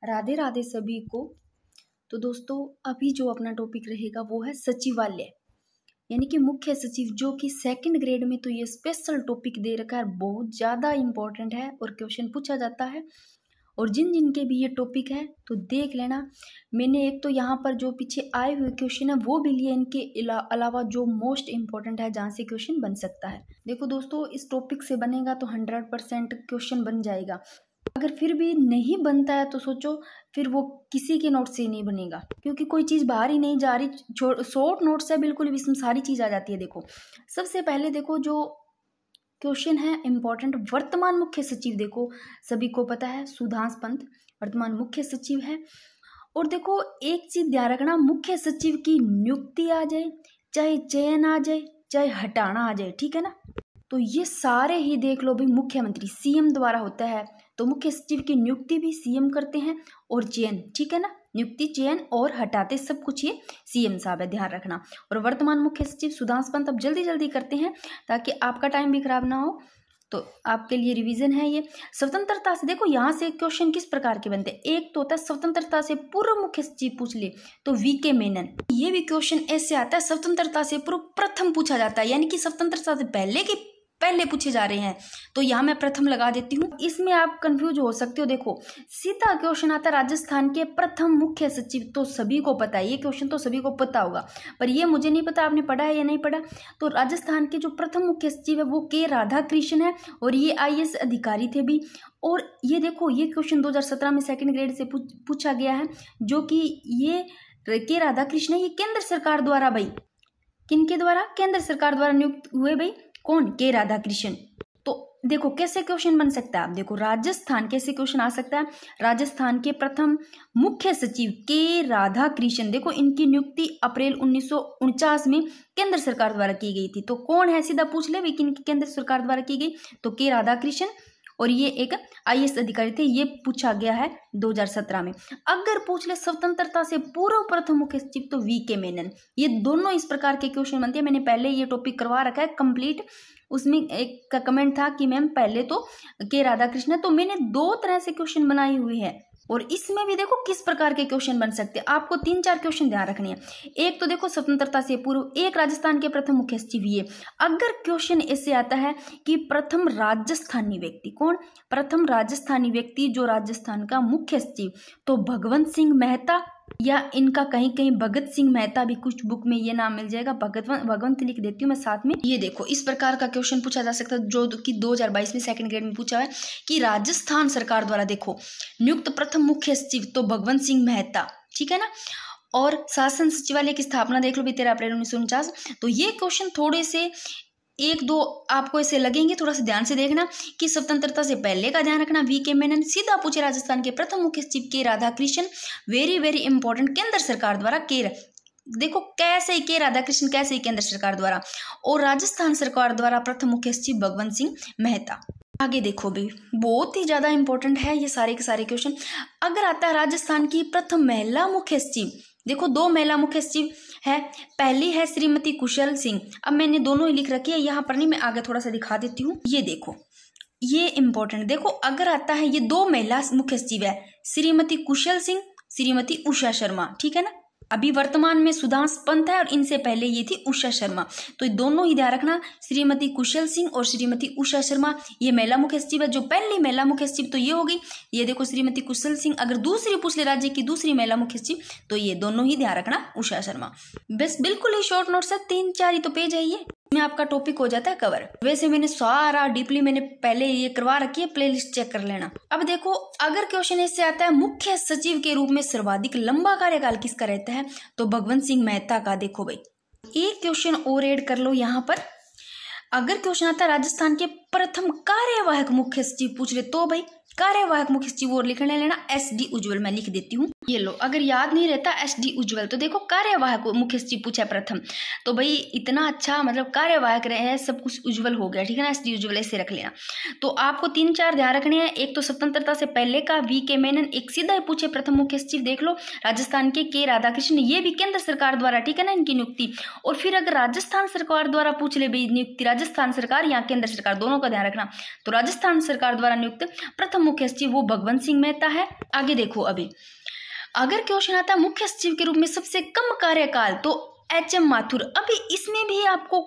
राधे राधे सभी को। तो दोस्तों अभी जो अपना टॉपिक रहेगा वो है सचिवालय, यानी कि मुख्य सचिव, जो कि सेकंड ग्रेड में तो ये स्पेशल टॉपिक दे रखा है, बहुत ज़्यादा इम्पोर्टेंट है और क्वेश्चन पूछा जाता है। और जिन जिन के भी ये टॉपिक है तो देख लेना। मैंने एक तो यहाँ पर जो पीछे आए हुए क्वेश्चन है वो भी लिए, इनके अलावा जो मोस्ट इम्पोर्टेंट है जहाँ से क्वेश्चन बन सकता है। देखो दोस्तों, इस टॉपिक से बनेगा तो 100% क्वेश्चन बन जाएगा। अगर फिर भी नहीं बनता है तो सोचो फिर वो किसी के नोट से ही नहीं बनेगा, क्योंकि कोई चीज़ बाहर ही नहीं जा रही। शॉर्ट नोट्स है बिल्कुल, इसमें सारी चीज़ आ जाती है। देखो सबसे पहले देखो जो क्वेश्चन है इम्पोर्टेंट, वर्तमान मुख्य सचिव। देखो सभी को पता है सुधांशु पंत वर्तमान मुख्य सचिव है। और देखो एक चीज ध्यान रखना, मुख्य सचिव की नियुक्ति आ जाए, चाहे चयन आ जाए, चाहे हटाना आ जाए, ठीक है ना। तो ये सारे ही देख लो भाई, मुख्यमंत्री सीएम द्वारा होता है। तो मुख्य सचिव की नियुक्ति भी सीएम करते हैं और चयन, ठीक है ना, नियुक्ति चयन और हटाते सब कुछ ये सीएम साहब है, ध्यान रखना। और वर्तमान मुख्य सचिव सुधांशु पंत। अब जल्दी जल्दी करते हैं ताकि आपका टाइम भी खराब ना हो, तो आपके लिए रिवीजन है ये। स्वतंत्रता से देखो यहाँ से क्वेश्चन किस प्रकार के बनते हैं। एक तो होता है स्वतंत्रता से पूर्व मुख्य सचिव पूछ ले तो वीके मेनन। ये भी क्वेश्चन ऐसे आता है, स्वतंत्रता से पूर्व प्रथम पूछा जाता है, यानी कि स्वतंत्रता से पहले पूछे जा रहे हैं, तो यहाँ मैं प्रथम लगा देती हूँ। इसमें आप कंफ्यूज हो सकते हो। देखो सीधा क्वेश्चन आता है राजस्थान के प्रथम मुख्य सचिव, तो सभी को पता है ये क्वेश्चन, तो सभी को पता होगा, पर ये मुझे नहीं पता आपने पढ़ा है या नहीं पढ़ा। तो राजस्थान के जो प्रथम मुख्य सचिव है वो के राधाकृष्ण है, और ये IAS अधिकारी थे भी। और ये देखो ये क्वेश्चन 2017 में सेकेंड ग्रेड से पूछा गया है, जो कि ये के राधाकृष्ण ये केंद्र सरकार द्वारा, भाई किनके द्वारा, केंद्र सरकार द्वारा नियुक्त हुए भाई, कौन, के राधाकृष्ण। तो देखो कैसे क्वेश्चन बन सकता है। आप देखो राजस्थान कैसे क्वेश्चन आ सकता है। राजस्थान के प्रथम मुख्य सचिव के राधाकृष्ण, देखो इनकी नियुक्ति अप्रैल 1949 में केंद्र सरकार द्वारा की गई थी। तो कौन है, सीधा पूछ ले भाई किनकी केंद्र सरकार द्वारा की गई, तो के राधाकृष्ण, और ये एक IAS अधिकारी थे। ये पूछा गया है 2017 में। अगर पूछ ले स्वतंत्रता से पूर्व प्रथम मुख्य सचिव तो वीके मेनन। ये दोनों इस प्रकार के क्वेश्चन बनते हैं। मैंने पहले ये टॉपिक करवा रखा है कंप्लीट। उसमें एक का कमेंट था कि मैम पहले तो के राधाकृष्ण है, तो मैंने 2 तरह से क्वेश्चन बनाए हुए हैं। और इसमें भी देखो किस प्रकार के क्वेश्चन बन सकते हैं। आपको 3-4 क्वेश्चन ध्यान रखने हैं। एक तो देखो स्वतंत्रता से पूर्व, एक राजस्थान के प्रथम मुख्य सचिव। ये अगर क्वेश्चन ऐसे आता है कि प्रथम राजस्थानी व्यक्ति, कौन, प्रथम राजस्थानी व्यक्ति जो राजस्थान का मुख्य सचिव, तो भगवंत सिंह मेहता, या इनका कहीं कहीं भगत सिंह मेहता भी, कुछ बुक में ये नाम मिल जाएगा, भगवंत लिख देती हूँ मैं साथ में। ये देखो इस प्रकार का क्वेश्चन पूछा जा सकता है, जो कि 2022 में सेकंड ग्रेड में पूछा है कि राजस्थान सरकार द्वारा देखो नियुक्त प्रथम मुख्य सचिव तो भगवंत सिंह मेहता, ठीक है ना। और शासन सचिवालय की स्थापना देख लो भी 13 अप्रैल 1949। तो ये क्वेश्चन थोड़े से 1-2 आपको ऐसे लगेंगे, थोड़ा सा ध्यान से देखना कि स्वतंत्रता से पहले का ध्यान रखना, वीके मेनन। सीधा पूछे राजस्थान के प्रथम मुख्य सचिव के राधाकृष्ण, वेरी वेरी इंपॉर्टेंट, केंद्र सरकार द्वारा देखो कैसे के राधाकृष्ण, कैसे केंद्र सरकार द्वारा, और राजस्थान सरकार द्वारा प्रथम मुख्य सचिव भगवंत सिंह मेहता। आगे देखो भी बहुत ही ज्यादा इंपॉर्टेंट है ये सारे के सारे क्वेश्चन। अगर आता है राजस्थान की प्रथम महिला मुख्य सचिव, देखो 2 महिला मुख्य सचिव है। पहली है श्रीमती कुशल सिंह। अब मैंने दोनों ही लिख रखी है यहाँ पर, नहीं मैं आगे थोड़ा सा दिखा देती हूँ। ये देखो ये इंपॉर्टेंट, देखो अगर आता है ये 2 महिला मुख्य सचिव है, श्रीमती कुशल सिंह, श्रीमती उषा शर्मा, ठीक है ना। अभी वर्तमान में सुधांशु पंत है और इनसे पहले ये थी उषा शर्मा। तो दोनों ही ध्यान रखना, श्रीमती कुशल सिंह और श्रीमती उषा शर्मा, ये महिला मुख्य सचिव है। जो पहली महिला मुख्य सचिव तो ये होगी, ये देखो श्रीमती कुशल सिंह। अगर दूसरी पूछ ले राज्य की दूसरी महिला मुख्य सचिव तो ये दोनों ही ध्यान रखना, उषा शर्मा। बस बिल्कुल ही शॉर्ट नोट्स है, 3-4 ही तो पेज है, ये में आपका टॉपिक हो जाता है कवर। वैसे मैंने सारा डीपली मैंने पहले ये करवा रखी है, प्लेलिस्ट चेक कर लेना। अब देखो अगर क्वेश्चन इससे आता है मुख्य सचिव के रूप में सर्वाधिक लंबा कार्यकाल किसका रहता है, तो भगवंत सिंह मेहता का। देखो भाई एक क्वेश्चन और ऐड कर लो यहाँ पर। अगर क्वेश्चन आता है राजस्थान के प्रथम कार्यवाहक मुख्य सचिव पूछ ले, तो भाई कार्यवाहक मुख्य सचिव और लिखने लेना SD उज्ज्वल, मैं लिख देती हूँ। ये लो, अगर याद नहीं रहता SD उज्ज्वल, तो देखो कार्यवाहक मुख्य सचिव पूछा प्रथम, तो भाई इतना अच्छा मतलब कार्यवाहक रहे हैं, सब कुछ उज्ज्वल हो गया, ठीक है ना, SD उज्ज्वल ऐसे रख लेना। तो आपको 3-4 ध्यान रखने हैं। एक तो स्वतंत्रता से पहले का VK मेनन, एक सीधा पूछे प्रथम मुख्य सचिव देख लो राजस्थान के K राधाकृष्णन, ये भी केंद्र सरकार द्वारा, ठीक है ना, इनकी नियुक्ति। और फिर अगर राजस्थान सरकार द्वारा पूछ ले भाई नियुक्ति, राजस्थान सरकार या केंद्र सरकार, दोनों का ध्यान रखना, तो राजस्थान सरकार द्वारा नियुक्त प्रथम मुख्य सचिव वो भगवंत सिंह मेहता है। आगे देखो, अभी अगर क्वेश्चन आता है मुख्य सचिव के रूप में सबसे कम कार्यकाल, तो HM माथुर। अभी इसमें भी आपको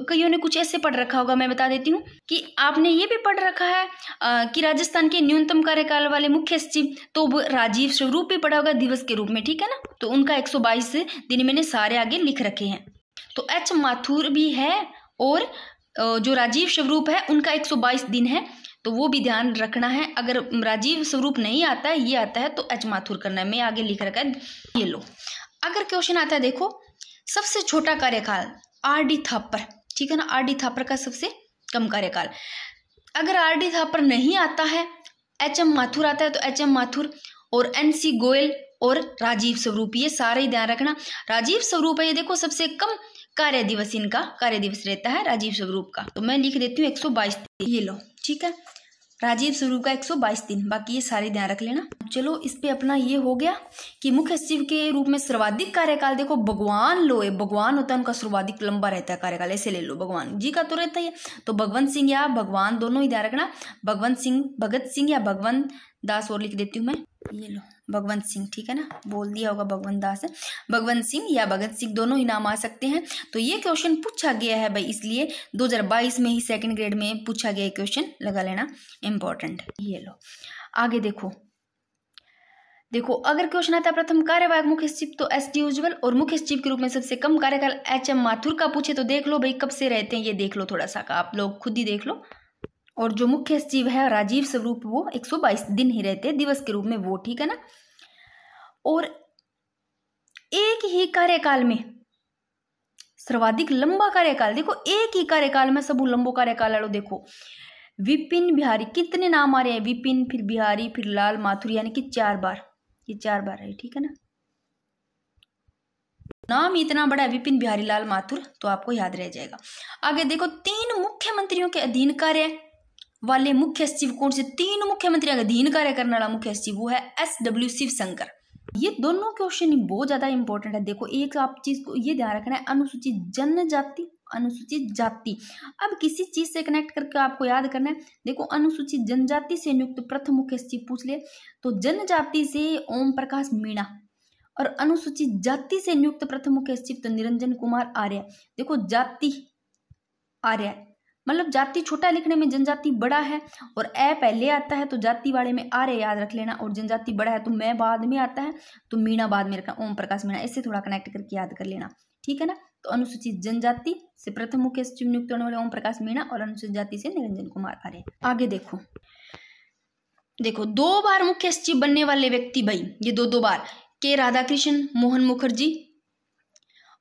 कईयों ने कुछ ऐसे पढ़ रखा होगा, मैं बता देती हूँ कि आपने ये भी पढ़ रखा है कि राजस्थान के न्यूनतम कार्यकाल वाले मुख्य सचिव, तो वो राजीव स्वरूप भी पढ़ा होगा दिवस के रूप में, ठीक है ना, तो उनका 122 दिन मैंने सारे आगे लिख रखे हैं। तो H माथुर भी है और जो राजीव स्वरूप है उनका 122 दिन है, तो वो भी ध्यान रखना है। अगर राजीव स्वरूप नहीं आता है, ये आता है, तो H माथुर करना है, मैं आगे लिख रखा है, ये लो। अगर क्वेश्चन आता है देखो सबसे छोटा कार्यकाल RD थापर, ठीक है ना, RD थापर का सबसे कम कार्यकाल, अगर RD थापर नहीं आता है, HM माथुर आता है, तो HM माथुर और NC गोयल और राजीव स्वरूप, ये सारे ही ध्यान रखना। राजीव स्वरूप है ये देखो सबसे कम कार्य दिवस, इनका कार्य दिवस रहता है राजीव स्वरूप का, तो मैं लिख देती हूँ 122 दिन, ये लो, ठीक है, राजीव स्वरूप का 122 दिन, बाकी ये सारे ध्यान रख लेना। चलो इस पे अपना ये हो गया कि मुख्य सचिव के रूप में सर्वाधिक कार्यकाल देखो भगवान लो, भगवान होता है उनका सर्वाधिक लंबा रहता है कार्यकाल, ऐसे ले लो, भगवान जी का तो रहता ही है, तो भगवंत सिंह या भगवान दोनों ही ध्यान रखना, भगवंत सिंह, भगत सिंह या भगवंत दास, और लिख देती हूँ मैं, ये लो भगवंत सिंह, ठीक है ना, बोल दिया होगा भगवंत दास है, भगवंत सिंह या भगत सिंह दोनों ही नाम आ सकते हैं। तो ये क्वेश्चन पूछा गया है भाई, इसलिए 2022 में ही सेकंड ग्रेड में पूछा गया क्वेश्चन, लगा लेना, इंपॉर्टेंट। ये लो आगे देखो, देखो अगर क्वेश्चन आता है प्रथम कार्यवाहक मुख्य सचिव, तो SD उज्ज्वल, और मुख्य सचिव के रूप में सबसे कम कार्यकाल HM माथुर का पूछे, तो देख लो भाई कब से रहते हैं, ये देख लो थोड़ा सा, आप लोग खुद ही देख लो। और जो मुख्य सचिव है राजीव स्वरूप, वो 122 दिन ही रहते हैं दिवस के रूप में, वो, ठीक है ना। और एक ही कार्यकाल में सर्वाधिक लंबा कार्यकाल, देखो एक ही कार्यकाल में सब लंबो कार्यकाल लो, देखो विपिन बिहारी, कितने नाम आ रहे हैं, विपिन फिर बिहारी फिर लाल माथुर, यानी कि 4 बार, ये 4 बार है, ठीक है ना, नाम इतना बड़ा है विपिन बिहारी लाल माथुर, तो आपको याद रह जाएगा। आगे देखो 3 मुख्यमंत्रियों के अधीन कार्य वाले मुख्य सचिव कौन से, 3 मुख्यमंत्रियों के अधीन कार्य करने वाला मुख्य सचिव वो है SW शिवशंकर। ये दोनों क्वेश्चन बहुत ज्यादा इंपॉर्टेंट है। देखो एक आप चीज को ये ध्यान रखना है, अनुसूचित जनजाति, अनुसूचित जाति, अब किसी चीज से कनेक्ट करके आपको याद करना है। देखो अनुसूचित जनजाति से नियुक्त प्रथम मुख्य सचिव पूछ ले, तो जनजाति से ओम प्रकाश मीणा, और अनुसूचित जाति से नियुक्त प्रथम मुख्य सचिव तो निरंजन कुमार आर्य। देखो जाति आर्य, मतलब जाति छोटा लिखने में जनजाति बड़ा है, और ए पहले आता है तो जाति वाले में आर्य याद रख लेना, और जनजाति बड़ा है तो मैं बाद में आता है तो मीणा बाद में रखना, ओम प्रकाश मीणा, ऐसे थोड़ा कनेक्ट करके याद कर लेना, ठीक है ना। तो अनुसूचित जनजाति से प्रथम मुख्य सचिव नियुक्त होने वाले ओम प्रकाश मीणा, और अनुसूचित जाति से निरंजन कुमार आर्य। आगे देखो, देखो 2 बार मुख्य सचिव बनने वाले व्यक्ति भाई, ये 2 बार, के राधाकृष्णन, मोहन मुखर्जी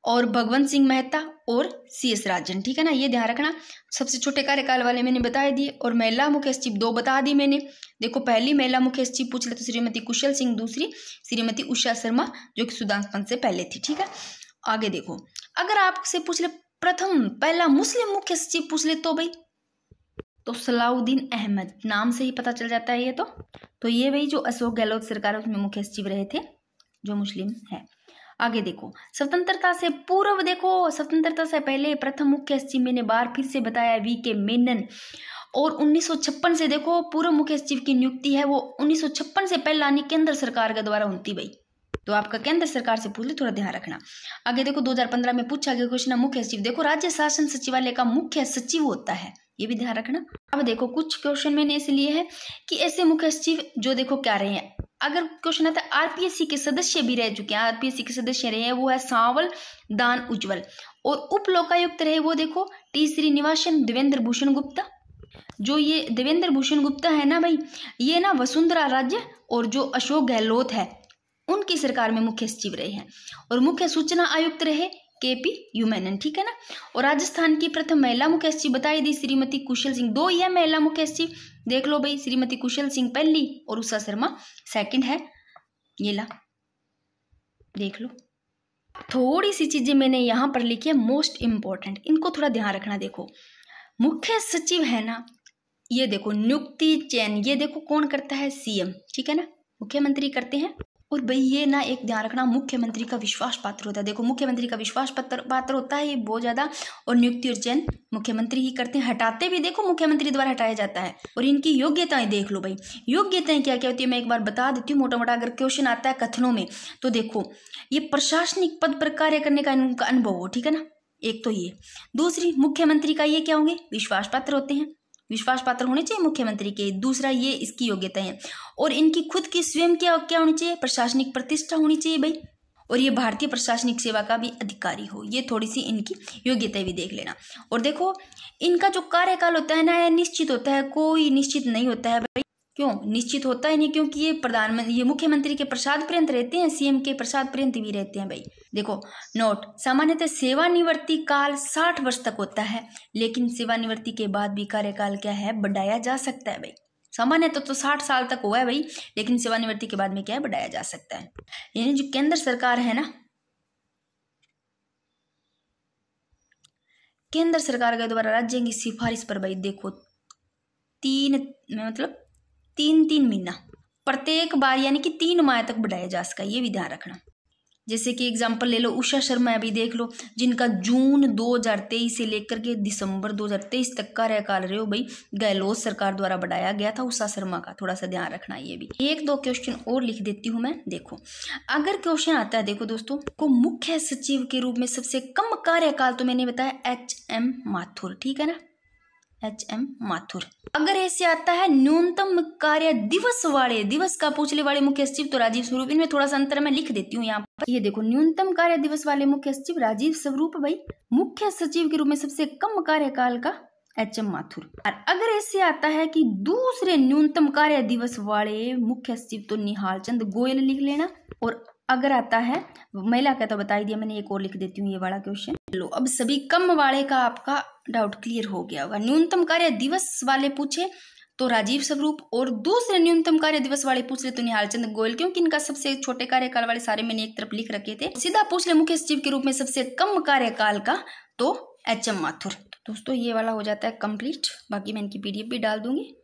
और भगवंत सिंह मेहता और CS राजन, ठीक है ना, ये ध्यान रखना। सबसे छोटे कार्यकाल वाले मैंने बता दिए, और महिला मुख्य सचिव 2 बता दी मैंने। देखो पहली महिला मुख्य सचिव पूछ ले तो श्रीमती कुशल सिंह, दूसरी श्रीमती उषा शर्मा जो कि सुदान पंत से पहले थी, ठीक है। आगे देखो अगर आपसे पूछ ले प्रथम पहला मुस्लिम मुख्य सचिव पूछ ले, तो भाई तो सलाउद्दीन अहमद, नाम से ही पता चल जाता है ये तो ये भाई जो अशोक गहलोत सरकार उसमें मुख्य सचिव रहे थे जो मुस्लिम है। आगे देखो स्वतंत्रता से पूर्व, देखो स्वतंत्रता से पहले प्रथम मुख्य सचिव मैंने बार फिर से बताया VK मेनन, और 1956 से देखो पूर्व मुख्य सचिव की नियुक्ति है वो 1956 से पहले यानी केंद्र सरकार के द्वारा होती भाई, तो आपका केंद्र सरकार से पूछ ले, थोड़ा ध्यान रखना। आगे देखो 2015 में पूछा गया क्वेश्चन मुख्य सचिव, देखो राज्य शासन सचिवालय का मुख्य सचिव होता है, ये भी ध्यान रखना। अब देखो कुछ क्वेश्चन मैंने इसलिए है कि ऐसे मुख्य सचिव जो देखो क्या रहे हैं, अगर क्वेश्चन आता है RPSC के सदस्य भी रह चुके हैं, RPSC के सदस्य रहे हैं वो है सांवल दान उज्ज्वल, और उप लोकायुक्त रहे वो देखो T श्रीनिवासन, देवेंद्र भूषण गुप्ता। जो ये देवेंद्र भूषण गुप्ता है ना भाई, ये ना वसुंधरा राज्य और जो अशोक गहलोत है उनकी सरकार में मुख्य सचिव रहे हैं, और मुख्य सूचना आयुक्त रहे KP मेनन, ठीक है ना। और राजस्थान की प्रथम महिला मुख्य सचिव बताई दी श्रीमती कुशल सिंह, 2 ही है महिला मुख्य सचिव, देख लो भाई श्रीमती कुशल सिंह पहली और उषा शर्मा सेकंड है, ये ला देख लो, थोड़ी सी चीजें मैंने यहाँ पर लिखी है मोस्ट इम्पोर्टेंट, इनको थोड़ा ध्यान रखना। देखो मुख्य सचिव है ना, ये देखो नियुक्ति चयन, ये देखो कौन करता है, सीएम, ठीक है ना, मुख्यमंत्री करते हैं। और भाई ये ना एक ध्यान रखना, मुख्यमंत्री का विश्वास पात्र होता है। देखो मुख्यमंत्री का विश्वास पात्र होता है ये बहुत ज्यादा, और नियुक्ति और चयन मुख्यमंत्री ही करते हैं। हटाते भी देखो मुख्यमंत्री द्वारा हटाया जाता है। और इनकी योग्यताएं देख लो भाई, योग्यताएं क्या क्या होती है मैं एक बार बता देती हूँ मोटा मोटा, अगर क्वेश्चन आता है कथनों में तो देखो ये प्रशासनिक पद पर कार्य करने का इनका अनुभव हो, ठीक है ना, एक तो ये। दूसरी मुख्यमंत्री का ये क्या होंगे, विश्वास पात्र होते हैं, विश्वास पात्र होने चाहिए मुख्यमंत्री के। दूसरा ये इसकी योग्यता है, और इनकी खुद की स्वयं क्या क्या होनी चाहिए, प्रशासनिक प्रतिष्ठा होनी चाहिए भाई, और ये भारतीय प्रशासनिक सेवा का भी अधिकारी हो। ये थोड़ी सी इनकी योग्यता भी देख लेना। और देखो इनका जो कार्यकाल होता है ना निश्चित होता है, कोई निश्चित नहीं होता है भाई। क्यों निश्चित होता है नहीं, क्योंकि ये प्रधानमंत्री, ये मुख्यमंत्री के प्रसाद पर्यंत रहते हैं, सीएम के प्रसाद पर्यंत भी रहते हैं भाई। देखो नोट, सामान्यतः सेवानिवृत्ति काल 60 वर्ष तक होता है, लेकिन सेवानिवृत्ति के बाद भी कार्यकाल क्या है, बढ़ाया जा सकता है भाई। सामान्यतः तो 60 साल तक हुआ है भाई, लेकिन सेवानिवृत्ति के बाद में क्या है, बढ़ाया जा सकता है। यानी जो केंद्र सरकार है ना, केंद्र सरकार के द्वारा राज्य की सिफारिश पर भाई देखो 3 महीना प्रत्येक बार, यानी कि 3 माह तक बढ़ाया जा सका, ये भी ध्यान रखना। जैसे कि एग्जांपल ले लो उषा शर्मा, अभी देख लो जिनका जून 2023 से लेकर के दिसंबर 2023 तक कार्यकाल रहे हो भाई, गहलोत सरकार द्वारा बढ़ाया गया था उषा शर्मा का, थोड़ा सा ध्यान रखना। ये भी 1-2 क्वेश्चन और लिख देती हूँ मैं। देखो अगर क्वेश्चन आता है, देखो दोस्तों को मुख्य सचिव के रूप में सबसे कम कार्यकाल तो मैंने बताया HM माथुर, ठीक है ना, HM माथुर। अगर ऐसे आता है न्यूनतम कार्य दिवस वाले, दिवस का पूछने वाले मुख्य सचिव तो राजीव स्वरूप, इनमें थोड़ा सा अंतर मैं लिख देती हूँ यहाँ पर। ये देखो न्यूनतम कार्य दिवस वाले मुख्य सचिव राजीव स्वरूप भाई, मुख्य सचिव के रूप में सबसे कम कार्यकाल का HM माथुर। और अगर ऐसे आता है कि दूसरे न्यूनतम कार्य दिवस वाले मुख्य सचिव तो निहाल चंद गोयल लिख लेना। और अगर आता है महिला का तो बता ही दिया मैंने, एक और लिख देती हूँ ये वाला क्वेश्चन। लो अब सभी कम वाले का आपका डाउट क्लियर हो गया होगा। न्यूनतम कार्य दिवस वाले पूछे तो राजीव स्वरूप, और दूसरे न्यूनतम कार्य दिवस वाले पूछ ले तो निहाल चंद गोयल, क्योंकि इनका सबसे छोटे कार्यकाल वाले सारे मैंने एक तरफ लिख रखे थे। सीधा पूछ ले मुख्य सचिव के रूप में सबसे कम कार्यकाल का तो HM माथुर। दोस्तों ये वाला हो जाता है कंप्लीट, बाकी मैं इनकी PDF भी डाल दूंगी।